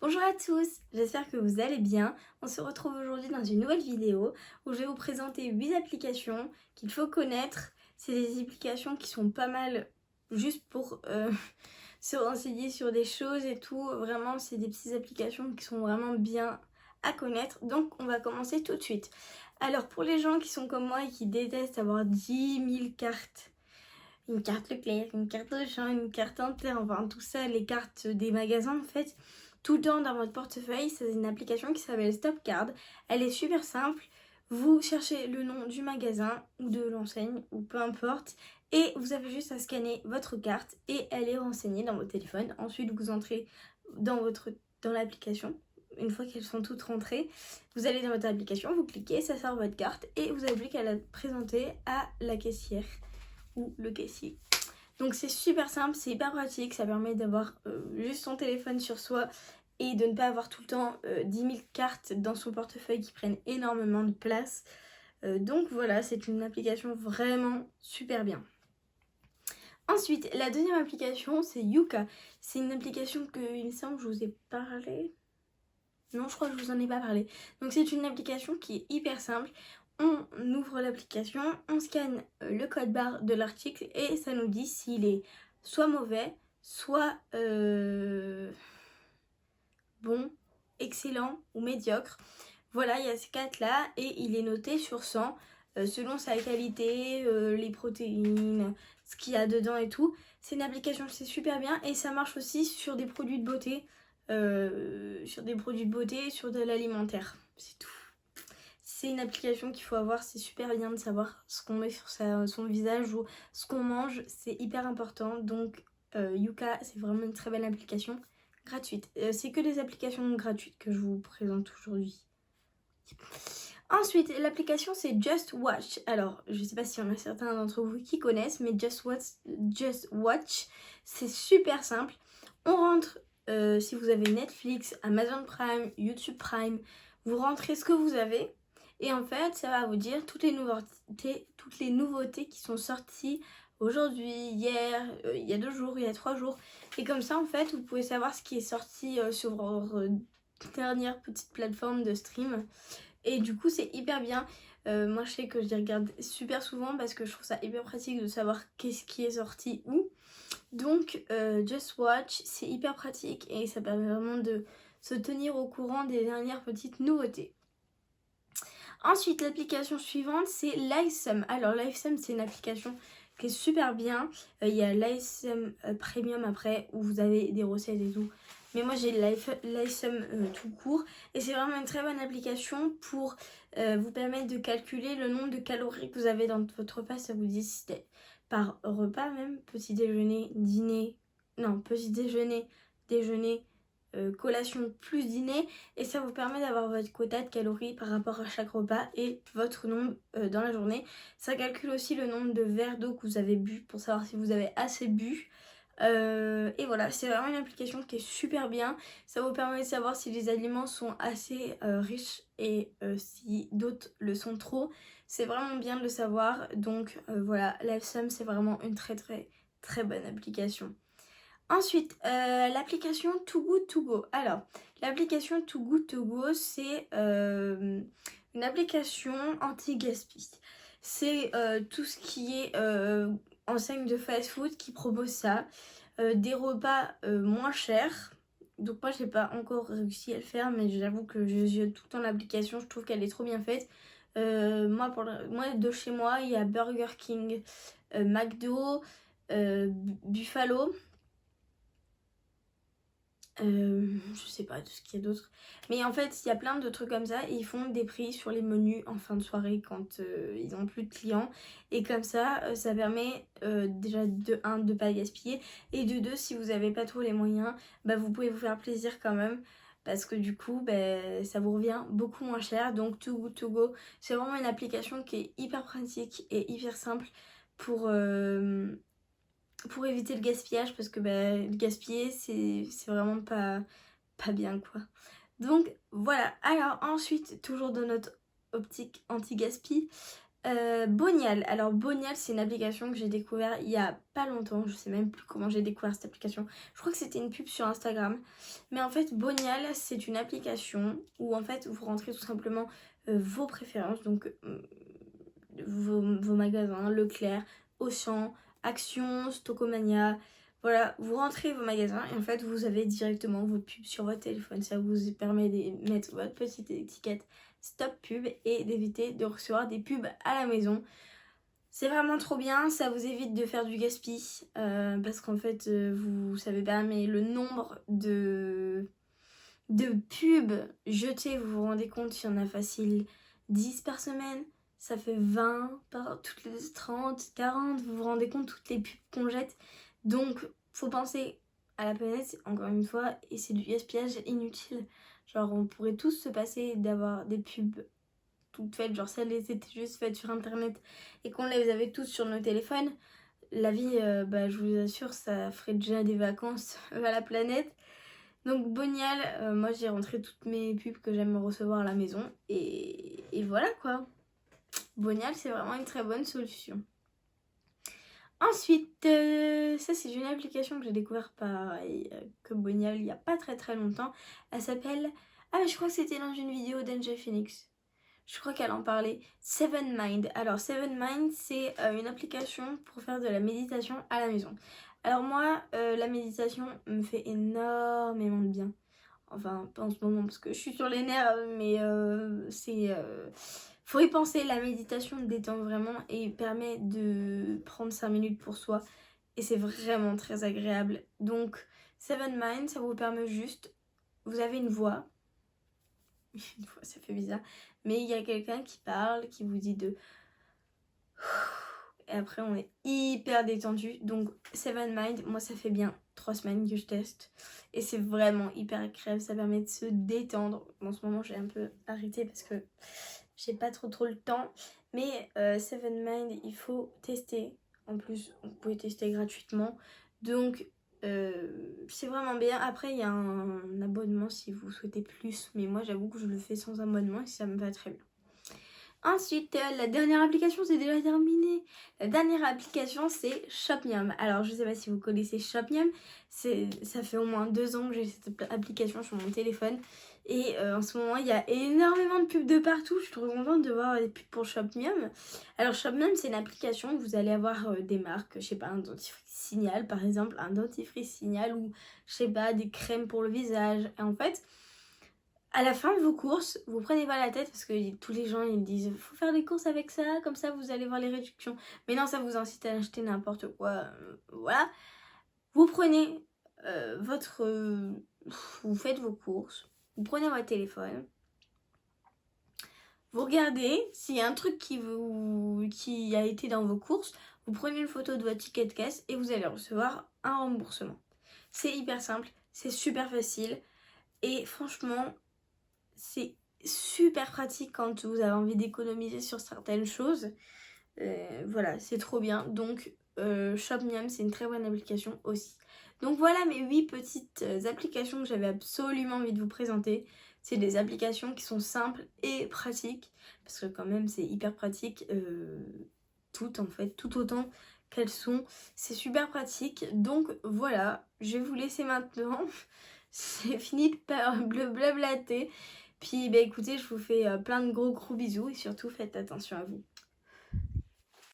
Bonjour à tous, j'espère que vous allez bien. On se retrouve aujourd'hui dans une nouvelle vidéo où je vais vous présenter 8 applications qu'il faut connaître. C'est des applications qui sont pas mal juste pour se renseigner sur des choses et tout. Vraiment, c'est des petites applications qui sont vraiment bien à connaître. Donc, on va commencer tout de suite. Alors, pour les gens qui sont comme moi et qui détestent avoir 10 000 cartes, une carte Leclerc, une carte Auchan, une carte Inter, enfin tout ça, les cartes des magasins en fait, tout le temps dans votre portefeuille, c'est une application qui s'appelle Stopcard. Elle est super simple. Vous cherchez le nom du magasin ou de l'enseigne ou peu importe et vous avez juste à scanner votre carte et elle est renseignée dans votre téléphone. Ensuite, vous entrez dans l'application. Une fois qu'elles sont toutes rentrées, vous allez dans votre application, vous cliquez, ça sort votre carte et vous avez plus qu'à la présenter à la caissière ou le caissier. Donc c'est super simple, c'est hyper pratique, ça permet d'avoir juste son téléphone sur soi et de ne pas avoir tout le temps 10 000 cartes dans son portefeuille qui prennent énormément de place. Donc voilà, c'est une application vraiment super bien. Ensuite, la deuxième application, c'est Yuka. C'est une application que, il me semble, je vous ai parlé. Non, je crois que je vous en ai pas parlé. Donc c'est une application qui est hyper simple. On ouvre l'application, on scanne le code barre de l'article et ça nous dit s'il est soit mauvais, soit bon, excellent ou médiocre. Voilà, il y a ces quatre là et il est noté sur 100 selon sa qualité, les protéines, ce qu'il y a dedans et tout. C'est une application, c'est super bien et ça marche aussi sur des produits de beauté, sur de l'alimentaire. C'est tout. C'est une application qu'il faut avoir, c'est super bien de savoir ce qu'on met sur son visage ou ce qu'on mange, c'est hyper important. Donc Yuka, c'est vraiment une très belle application gratuite. C'est que des applications gratuites que je vous présente aujourd'hui. Ensuite, l'application c'est Just Watch. Alors, je sais pas s'il y en a certains d'entre vous qui connaissent, mais Just Watch, c'est super simple. On rentre, si vous avez Netflix, Amazon Prime, YouTube Prime, vous rentrez ce que vous avez. Et en fait, ça va vous dire toutes les nouveautés qui sont sorties aujourd'hui, hier, il y a 2 jours, il y a 3 jours. Et comme ça, en fait, vous pouvez savoir ce qui est sorti sur votre dernière petite plateforme de stream. Et du coup, c'est hyper bien. Moi, je sais que je les regarde super souvent parce que je trouve ça hyper pratique de savoir qu'est-ce qui est sorti où. Donc, Just Watch, c'est hyper pratique et ça permet vraiment de se tenir au courant des dernières petites nouveautés. Ensuite, l'application suivante, c'est Livesum. Alors, Livesum, c'est une application qui est super bien. Il y a Livesum Premium après, où vous avez des recettes et tout. Mais moi, j'ai Livesum tout court. Et c'est vraiment une très bonne application pour vous permettre de calculer le nombre de calories que vous avez dans votre repas. Ça vous dit si c'était par repas même. Petit déjeuner, dîner. Non, petit déjeuner, déjeuner, collation plus dîner et ça vous permet d'avoir votre quota de calories par rapport à chaque repas et votre nombre dans la journée. Ça calcule aussi le nombre de verres d'eau que vous avez bu pour savoir si vous avez assez bu. Et voilà, c'est vraiment une application qui est super bien. Ça vous permet de savoir si les aliments sont assez riches et si d'autres le sont trop. C'est vraiment bien de le savoir. Donc voilà, Livesum c'est vraiment une très très très bonne application. Ensuite, l'application Too Good To Go. Alors, l'application Too Good To Go, c'est une application anti-gaspi. C'est tout ce qui est enseigne de fast-food qui propose ça. Des repas moins chers. Donc moi, j'ai pas encore réussi à le faire, mais j'avoue que je ziote tout le temps l'application. Je trouve qu'elle est trop bien faite. Moi, de chez moi, il y a Burger King, McDo, Buffalo. Je sais pas de ce qu'il y a d'autre. Mais en fait, il y a plein de trucs comme ça et ils font des prix sur les menus en fin de soirée quand ils ont plus de clients. Et comme ça, ça permet déjà de 1 de pas gaspiller et de 2 si vous avez pas trop les moyens, bah vous pouvez vous faire plaisir quand même. Parce que du coup, bah, ça vous revient beaucoup moins cher. Donc Too Good To Go, c'est vraiment une application qui est hyper pratique et hyper simple pour éviter le gaspillage parce que bah, le gaspiller c'est vraiment pas bien quoi. Donc voilà, alors ensuite toujours dans notre optique anti-gaspi, Bonial. Alors Bonial, c'est une application que j'ai découvert il y a pas longtemps. Je sais même plus comment j'ai découvert cette application. Je crois que c'était une pub sur Instagram. Mais en fait, Bonial, c'est une application où en fait vous rentrez tout simplement vos préférences. Donc vos magasins, Leclerc, Auchan, Action, Stocomania. Voilà, vous rentrez vos magasins et en fait vous avez directement vos pubs sur votre téléphone. Ça vous permet de mettre votre petite étiquette stop pub et d'éviter de recevoir des pubs à la maison. C'est vraiment trop bien, ça vous évite de faire du gaspille parce qu'en fait vous savez pas mais le nombre de pubs jetées, vous vous rendez compte, il y en a facile 10 par semaine, ça fait 20 par toutes les 30, 40, vous vous rendez compte toutes les pubs qu'on jette. Donc faut penser à la planète encore une fois et c'est du gaspillage inutile. Genre on pourrait tous se passer d'avoir des pubs toutes faites, genre celles étaient juste faites sur internet et qu'on les avait tous sur nos téléphones. La vie, je vous assure, ça ferait déjà des vacances à la planète. Donc Bonial, moi j'ai rentré toutes mes pubs que j'aime recevoir à la maison et voilà quoi. Bonial, c'est vraiment une très bonne solution. Ensuite, ça c'est une application que j'ai découvert pareil que Bonial il n'y a pas très longtemps. Elle s'appelle... Ah mais je crois que c'était dans une vidéo d'Angel Phoenix. Je crois qu'elle en parlait. Seven Mind. Alors Seven Mind c'est une application pour faire de la méditation à la maison. Alors moi, la méditation me fait énormément de bien. Enfin, pas en ce moment parce que je suis sur les nerfs, mais faut y penser, la méditation détend vraiment et permet de prendre 5 minutes pour soi. Et c'est vraiment très agréable. Donc, Seven Mind, ça vous permet juste... Vous avez une voix. Une voix, ça fait bizarre. Mais il y a quelqu'un qui parle, qui vous dit de... Et après, on est hyper détendu. Donc, Seven Mind, moi, ça fait bien 3 semaines que je teste. Et c'est vraiment hyper agréable. Ça permet de se détendre. En ce moment, j'ai un peu arrêté parce que j'ai pas trop le temps. Mais Seven Mind, il faut tester. En plus, vous pouvez tester gratuitement. Donc, c'est vraiment bien. Après, il y a un abonnement si vous souhaitez plus. Mais moi, j'avoue que je le fais sans abonnement et ça me va très bien. Ensuite, la dernière application, c'est déjà terminé. La dernière application, c'est Shopmium. Alors, je sais pas si vous connaissez Shopmium. Ça fait au moins 2 ans que j'ai cette application sur mon téléphone. Et en ce moment, il y a énormément de pubs de partout. Je suis trop contente de voir des pubs pour Shopmium. Alors, Shopmium, c'est une application où vous allez avoir des marques. Je sais pas, un dentifrice Signal, par exemple. Un dentifrice Signal ou, je sais pas, des crèmes pour le visage. Et en fait... À la fin de vos courses, vous prenez pas la tête parce que tous les gens ils disent faut faire des courses avec ça, comme ça vous allez voir les réductions. Mais non, ça vous incite à acheter n'importe quoi. Voilà. Vous prenez vous faites vos courses, vous prenez votre téléphone, vous regardez s'il y a un truc qui a été dans vos courses, vous prenez une photo de votre ticket de caisse et vous allez recevoir un remboursement. C'est hyper simple, c'est super facile et franchement... C'est super pratique quand vous avez envie d'économiser sur certaines choses. Voilà, c'est trop bien. Donc, Shopmium, c'est une très bonne application aussi. Donc voilà mes 8 petites applications que j'avais absolument envie de vous présenter. C'est des applications qui sont simples et pratiques. Parce que quand même, c'est hyper pratique. Toutes en fait, tout autant qu'elles sont. C'est super pratique. Donc voilà, je vais vous laisser maintenant. C'est fini de blablater. Puis écoutez, je vous fais plein de gros bisous et surtout faites attention à vous.